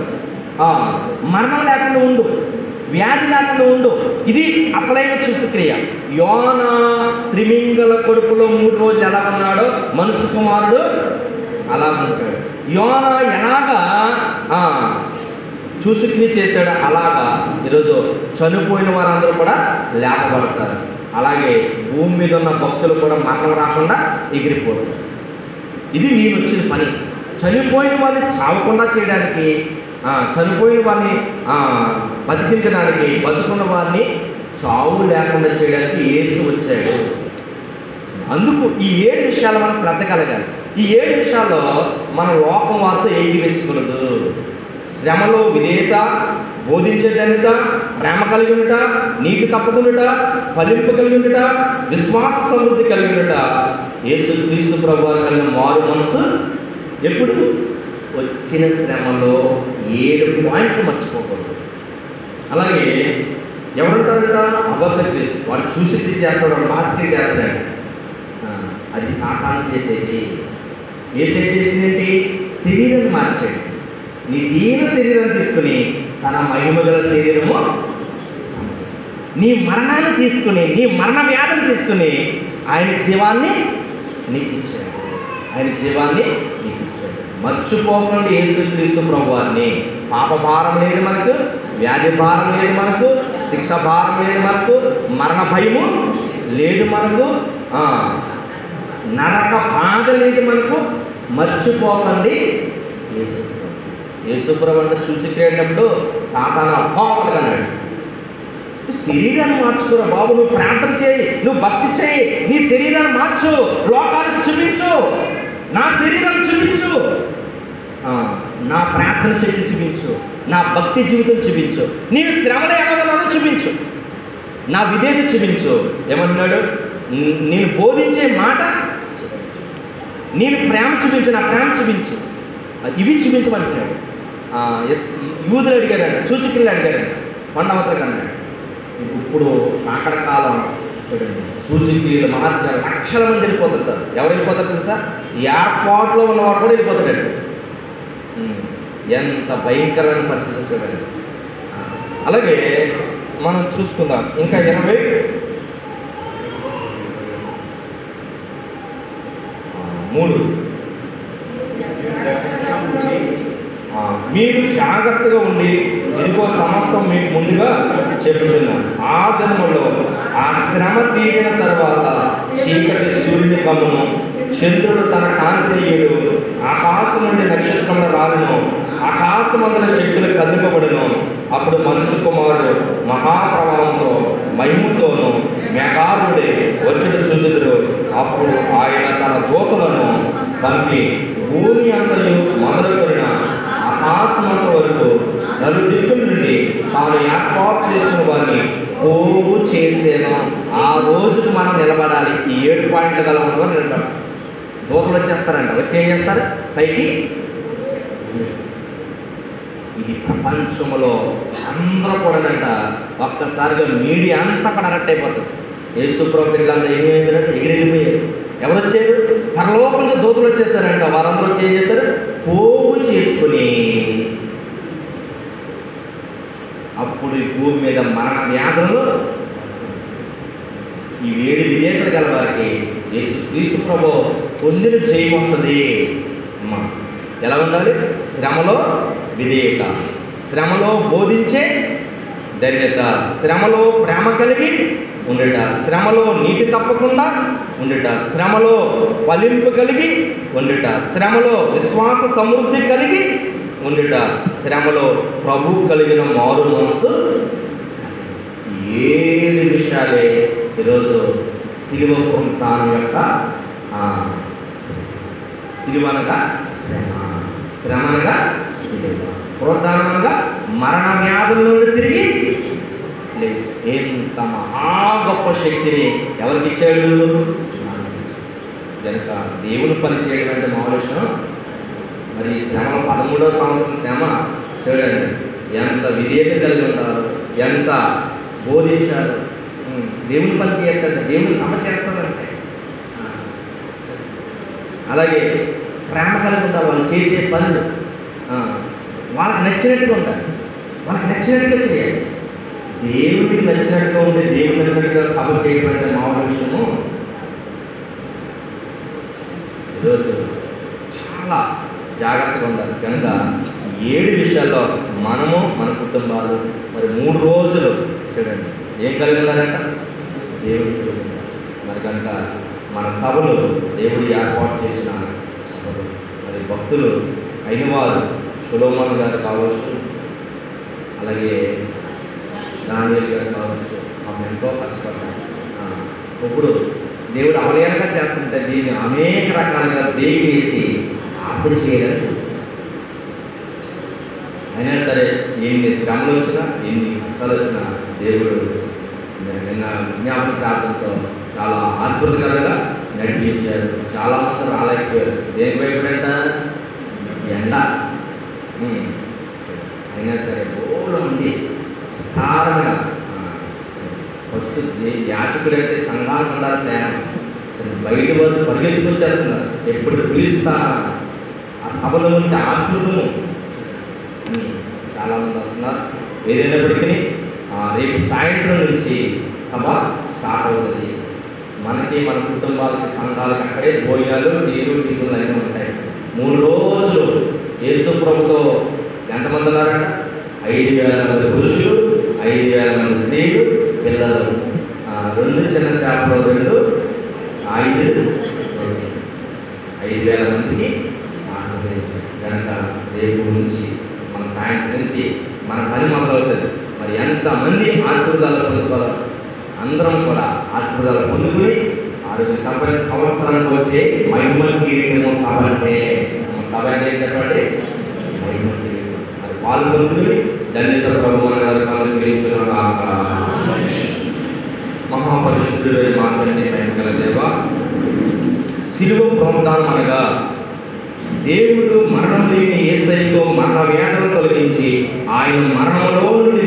మరణం లేకుండా ఉండు, వ్యాధి లేకుండా ఉండు. ఇది అసలైన చూసుక్రియ. యోన త్రిమింగల కొడుకులో 3 రోజులు ఎలా ఉన్నాడో మనుష్య కుమారుడు అలా ఉంటాడు. యోన ఎలాగా చూసుక్రియ చేశాడు, అలాగా ఈరోజు చనిపోయిన వారందరూ కూడా లేపబడతారు. అలాగే భూమి మీద ఉన్న భక్తులు కూడా మరణం రాకుండా ఎగిరిపోతారు. ఇది నేను వచ్చిన పని. చనిపోయిన వారిని చావకుండా చేయడానికి, చనిపోయిన వారిని బతికించడానికి, బతుకున్న వారిని చావు లేకుండా చేయడానికి యేసు వచ్చాడు. అందుకు ఈ 7 విషయాలు మనం శ్రద్ధ కలగాలి. ఈ 7 విషయాల్లో మన లోకం వారితో ఏకీవించకూడదు. శ్రమలో విధేయత, బోధించే ధన్యత, ప్రేమ కలిగి ఉండుట, నీతి తప్పకుండుట, ఫలింపు కలిగి ఉండుట, విశ్వాస సమృద్ధి కలిగి ఉండుట. యేసుక్రీస్తు ప్రభువు కలిగిన మారు మనసు ఎప్పుడు వచ్చిన శ్రమలో 7 పాయింట్లు మర్చిపోకూడదు. అలాగే ఎవరుంటారట? అబద్ధ క్రీస్తు. వాడు చూసి చేస్తాడు, వాడు మాస్టర్ చేస్తాడు. అది సాతాను చేసేది. ఏసే చేసిందేంటి? శరీరాన్ని మార్చాడు. నీ దీన శరీరం తీసుకుని తన మహిమగల శరీరము, నీ మరణాన్ని తీసుకుని, నీ మరణ వ్యాధిని తీసుకుని ఆయన జీవాన్ని నీకు ఇచ్చాడు. ఆయన జీవాన్ని నీకు ఇచ్చాడు. మర్చిపోకుండా యేసుక్రీస్తు ప్రభువారిని. పాప భారం లేదు మనకు, వ్యాధి భారం లేదు మనకు, శిక్ష భారం లేదు మనకు, మరణ భయము లేదు మనకు, నరక బాధ లేదు మనకు. మర్చిపోకండి యేసుప్రభు అంటే చూసిపోయేటప్పుడు సాతాను అపోహలకన్నాడు, శరీరాన్ని మార్చుకోరా బాబు, నువ్వు ప్రార్థన చేయి, నువ్వు భక్తి చేయి, నీ శరీరాన్ని మార్చు, లోకానికి చూపించు, నా శరీరాన్ని చూపించు, నా ప్రార్థన శక్తి చూపించు, నా భక్తి జీవితం చూపించు, నేను శ్రమలో ఎలా ఉన్నానో చూపించు, నా విధేయత చూపించు. ఏమంటున్నాడు? నేను బోధించే మాట నేను ప్రేమ చూపించు, నా ప్రేమ చూపించు, ఇవి చూపించమంటున్నాడు. యూదులు అడిగారంట, సూచకులు అడిగారంట, కొండవతలకు అన్నాడు. ఇప్పుడు అక్కడ కాలం చూడండి, సూచకులు మహాత్మాలు లక్షల మంది వెళ్ళిపోతుంటారు. ఎవరు వెళ్ళిపోతారు తెలుసా? ఎయిర్పోర్ట్లో ఉన్నవాడు కూడా వెళ్ళిపోతాడు. ఎంత భయంకరమైన పరిస్థితి చూడండి. అలాగే మనం చూసుకుందాం. ఇంకా 23 మీరు జాగ్రత్తగా ఉండి ఇదిగో సమస్తం మీకు ముందుగా చెబుతున్నాను. ఆ జన్మలో ఆ శ్రమ తీరిన తర్వాత చీకటి సూర్యుని కమ్మును, చంద్రుడు తన కాంతియుడు, ఆకాశం నుండి నక్షత్రముల రాలును, ఆకాశమందుల శక్తులు కదిలింపబడును. అప్పుడు మనుష్య కుమారుడు మహాప్రవాహంతో మహిమతోనూ మేఘారుడే వచ్చుడు చూదురు. అప్పుడు ఆయన తన దూతలను పంపి భూమి అంతయు మొదలుకొనిన ఆకాశమంత వరకు నలుదిక్కుల నుండి తాను ఏర్పాటు చేసిన వారిని పోగు చేసేను. ఆ రోజుకు మనం నిలబడాలి. ఈ 7 పాయింట్లు గల ఉన్నవారు నిలబడాలి. దూతలు వచ్చేస్తారంట, వచ్చి ఏం చేస్తారు? పైకి. ఇది ప్రపంచంలో అందరూ కూడానంట ఒక్కసారిగా మీడియా అంతా కూడా అరెక్ట్ అయిపోతుంది. యేసుప్రభు పిల్లలంతా ఏమైందంటే ఎగిరెళ్ళిపోయారు. ఎవరు వచ్చారు? పరలోకం నుంచి దూతలు వచ్చేసారంట. వారందరూ వచ్చి ఏం చేశారు? పోగు చేసుకుని అప్పుడు ఈ భూమి మీద మరణ వ్యాధులు, ఈ వేడి విధేయతలు గల వారికి యేసుక్రీస్తు ప్రభు పొందిన జయం వస్తుంది. అమ్మా ఎలా ఉండాలి? శ్రమలో విధేయత, శ్రమలో బోధించే ధన్యత, శ్రమలో ప్రేమ కలిగి ఉండుట, శ్రమలో నీతి తప్పకుండా ఉండుట, శ్రమలో ఫలింపు కలిగి ఉండుట, శ్రమలో విశ్వాస సమృద్ధి కలిగి ఉండుట, శ్రమలో ప్రభువు కలిగిన మారు మనసు. 7 విషయాలే ఈరోజు సిలువ పునరుత్థానం యొక్క సిలువనగా శ్రమ, శ్రమనగా సిలువ, పునరుత్థానంగా మరణ వ్యాధుల నుండి తిరిగి లేదు. ఎంత మహా గొప్ప శక్తిని ఎవరికి ఇచ్చాడు? కనుక దేవుని పని చేయడం అంటే మామూలు విషయం. మరి శ్రమ 13వ సంవత్సరం శ్రమ చూడండి, ఎంత విధేయత కలిగి ఉంటారు, ఎంత బోధించారు. దేవుని పని చేస్తాడు, దేవుని సమ చేస్తాడంటే. అలాగే ప్రేమ కలిగి ఉంటారు వాళ్ళు చేసే పనులు. వాళ్ళకి నచ్చినట్టుగా ఉండాలి, వాళ్ళకి నచ్చినట్టుగా చేయాలి. దేవుడికి నచ్చినట్టుగా ఉండే, దేవుడి నచ్చినట్టుగా సభ చేయడం అంటే మామూలు విషయము. ఈరోజు చాలా జాగ్రత్తగా ఉండాలి. కనుక 7 విషయాల్లో మనము మన కుటుంబాలు మరి 3 రోజులు చూడండి ఏం కలిగి ఉన్నారంట, దేవుడి కలిగి ఉన్నారు. మరి కనుక మన సభలు దేవుడు ఏర్పాటు చేసిన సభలు, మరి భక్తులు అయిన వారు సొలొమోను గారు కావచ్చు, అలాగే దానియేలు గారు కావచ్చు, ఆమె ఎంతో కష్టపడ్డారు. ఇప్పుడు దేవుడు అవలేనగా చేస్తుంటే దీన్ని అనేక రకాలుగా బ్రేక్ వేసి అప్పుడు చేయడానికి చూస్తారు. అయినా సరే ఎన్ని శ్రమలు వచ్చినా, ఎన్ని కష్టాలు వచ్చినా దేవుడు నిన్న విజ్ఞాపన ప్రార్థనతో చాలా ఆశీర్వాదకరంగా నడిపించారు. చాలా మంది రాలేకపోయారు. దేని వైపుడంట, ఎండ. అయినా సరే బోర్డు ఉంది విస్తారంగా. ఫస్ట్ యాచకుడైతే సంఘాలకు ఉండాలి ప్రయాణం. బయట వాళ్ళు పరిగెత్తుకొచ్చేస్తున్నారు, ఎప్పుడు పిలుస్తా ఆ సభలో ఉంటే ఆశ్రమము. చాలామంది వస్తున్నారు. ఏదైనప్పటికీ రేపు సాయంత్రం నుంచి సభ స్టార్ట్ అవుతుంది. మనకి మన కుటుంబాలకి సంఘాలకి అక్కడే భోజనాలు, నీరు, టిఫిన్లు అన్నీ ఉంటాయి. 3 రోజులు యేసు ప్రభుతో ఎంతమంది ఉన్నారంట? 5,000 మంది పురుషులు, 5,000 మంది స్త్రీలు, పిల్లలు. 2 చిన్న చేపలు, 2 5,000 మందికి ఆశీర్వదించారు. కనుక రేపు నుంచి మన సాయంత్రం నుంచి మన పని మొదలవుతుంది. మరి ఎంతమంది ఆశీర్వాదాలు పొందుకోవాలి? అందరం కూడా ఆశీర్వాదాలు పొందుకుని సంవత్సరానికి వచ్చే మహిమ కిరీటము సభ అంటే. సభ అంటే చెప్పండి, మహిమ కిరీటం. అది పాలు పొందుకుని ధన్యత ప్రభుత్వం కిరీటున్నాక. మహాపరిశుద్ధుడు మాత్రమే భయంకర దేవ, శిలువ ప్రోత్సాహం అనగా దేవుడు మరణం లేని యేసయ్యకు మరణ వేదన తొలగించి ఆయన మరణంలో నుండి